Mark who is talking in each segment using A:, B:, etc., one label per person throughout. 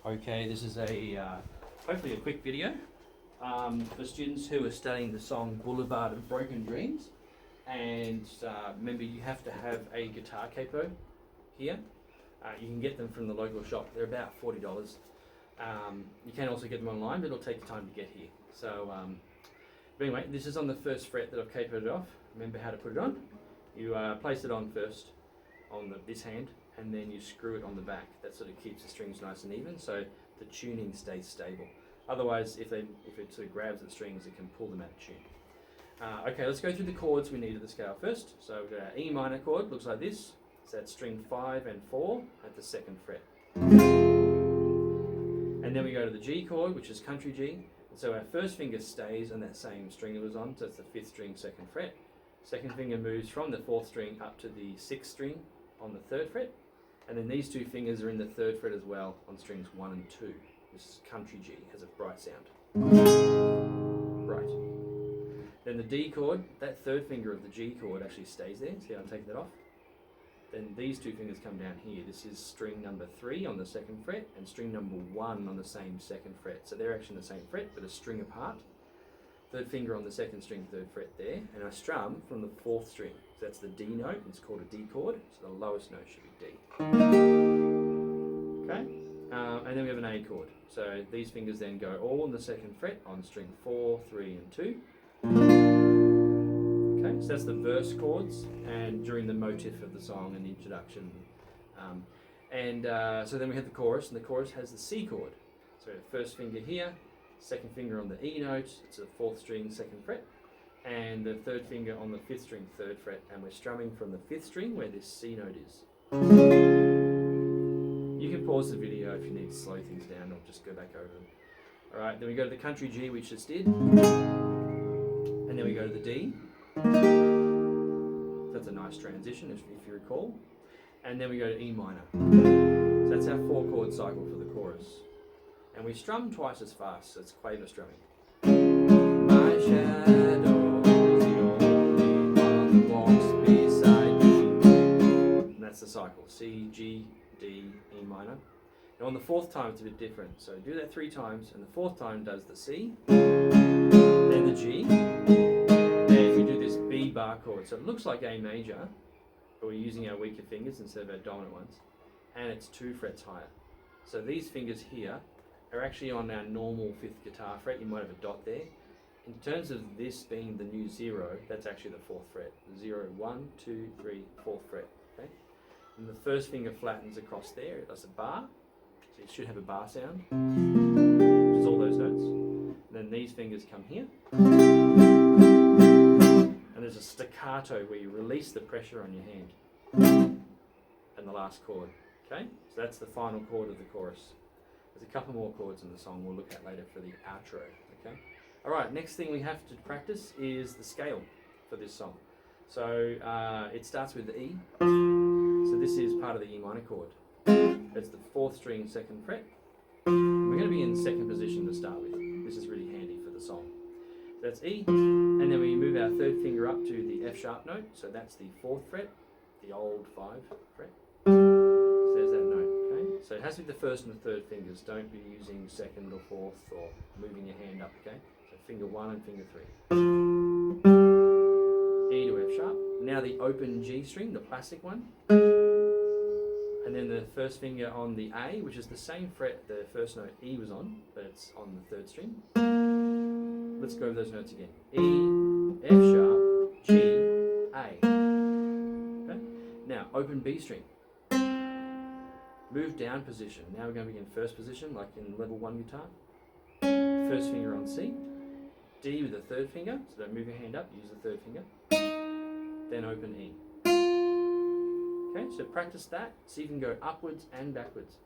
A: Okay, this is hopefully a quick video for students who are studying the song Boulevard of Broken Dreams. And remember, you have to have a guitar capo here. You can get them from the local shop. They're about $40. You can also get them online, but it'll take time to get here. So, but anyway, this is on the first fret that I've capoed it off. Remember how to put it on. You place it on first on this hand, and then you screw it on the back. That sort of keeps the strings nice and even, so the tuning stays stable. Otherwise, if it sort of grabs the strings, it can pull them out of tune. Okay, let's go through the chords we need of the scale first. So we've got our E minor chord, looks like this. So that's string 5 and 4 at the 2nd fret. And then we go to the G chord, which is country G. And so our first finger stays on that same string it was on, so it's the 5th string, 2nd fret. Second finger moves from the 4th string up to the 6th string on the 3rd fret. And then these two fingers are in the 3rd fret as well on strings 1 and 2. This is country G, has a bright sound. Right. Then the D chord, that 3rd finger of the G chord actually stays there. See how I'm taking that off? Then these two fingers come down here. This is string number 3 on the 2nd fret and string number 1 on the same 2nd fret. So they're actually in the same fret, but a string apart. 3rd finger on the 2nd string, 3rd fret there, and I strum from the 4th string. So that's the D note, it's called a D chord, so the lowest note should be D. Okay, and then we have an A chord. So these fingers then go all on the 2nd fret on string 4, 3 and 2. Okay, so that's the verse chords, and during the motif of the song and the introduction. So then we have the chorus, and the chorus has the C chord. So first finger here, 2nd finger on the E note, it's the 4th string, 2nd fret, and the 3rd finger on the 5th string, 3rd fret, and we're strumming from the 5th string where this C note is. You can pause the video if you need to slow things down, or just go back over them. Alright, then we go to the country G, we just did, and then we go to the D. That's a nice transition if you recall, and then we go to E minor. So that's our 4 chord cycle for the chorus. And we strum twice as fast, so it's quaver strumming. My shadow is the only one that walks beside me. And that's the cycle. C, G, D, E minor. Now on the 4th time it's a bit different. So do that 3 times, and the 4th time does the C, then the G, and we do this B bar chord. So it looks like A major, but we're using our weaker fingers instead of our dominant ones. And it's 2 frets higher. So these fingers here are actually on our normal 5th guitar fret. You might have a dot there. In terms of this being the new 0, that's actually the 4th fret. 0, 1, 2, 3, 4th fret. Okay? And the first finger flattens across there. It does a bar. So you should have a bar sound, which is all those notes. And then these fingers come here. And there's a staccato where you release the pressure on your hand. And the last chord. Okay? So that's the final chord of the chorus. There's a couple more chords in the song we'll look at later for the outro. Okay. All right. Next thing we have to practice is the scale for this song. So it starts with the E. So this is part of the E minor chord. It's the 4th string, 2nd fret. We're going to be in 2nd position to start with. This is really handy for the song. So that's E, and then we move our 3rd finger up to the F sharp note. So that's the 4th fret, the old 5 fret. So there's that note. So it has to be the 1st and the 3rd fingers. Don't be using 2nd or 4th or moving your hand up, okay? So finger 1 and finger 3. E to F sharp. Now the open G string, the plastic one. And then the 1st finger on the A, which is the same fret the 1st note E was on, but it's on the 3rd string. Let's go over those notes again. E, F sharp, G, A. Okay? Now open B string. Move down position. Now we're going to be in 1st position, like in level 1 guitar. 1st finger on C. D with the 3rd finger, so don't move your hand up, use the 3rd finger. Then open E. Okay, so practice that, so you can go upwards and backwards.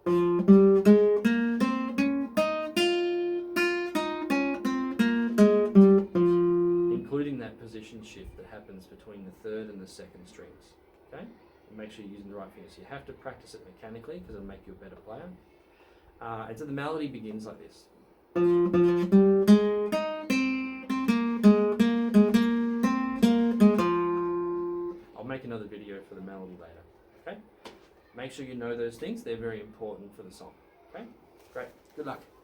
A: Including that position shift that happens between the 3rd and the 2nd strings. Okay? And make sure you're using the right fingers. You have to practice it mechanically because it'll make you a better player. And so the melody begins like this. I'll make another video for the melody later. Okay? Make sure you know those things. They're very important for the song. Okay? Great. Good luck.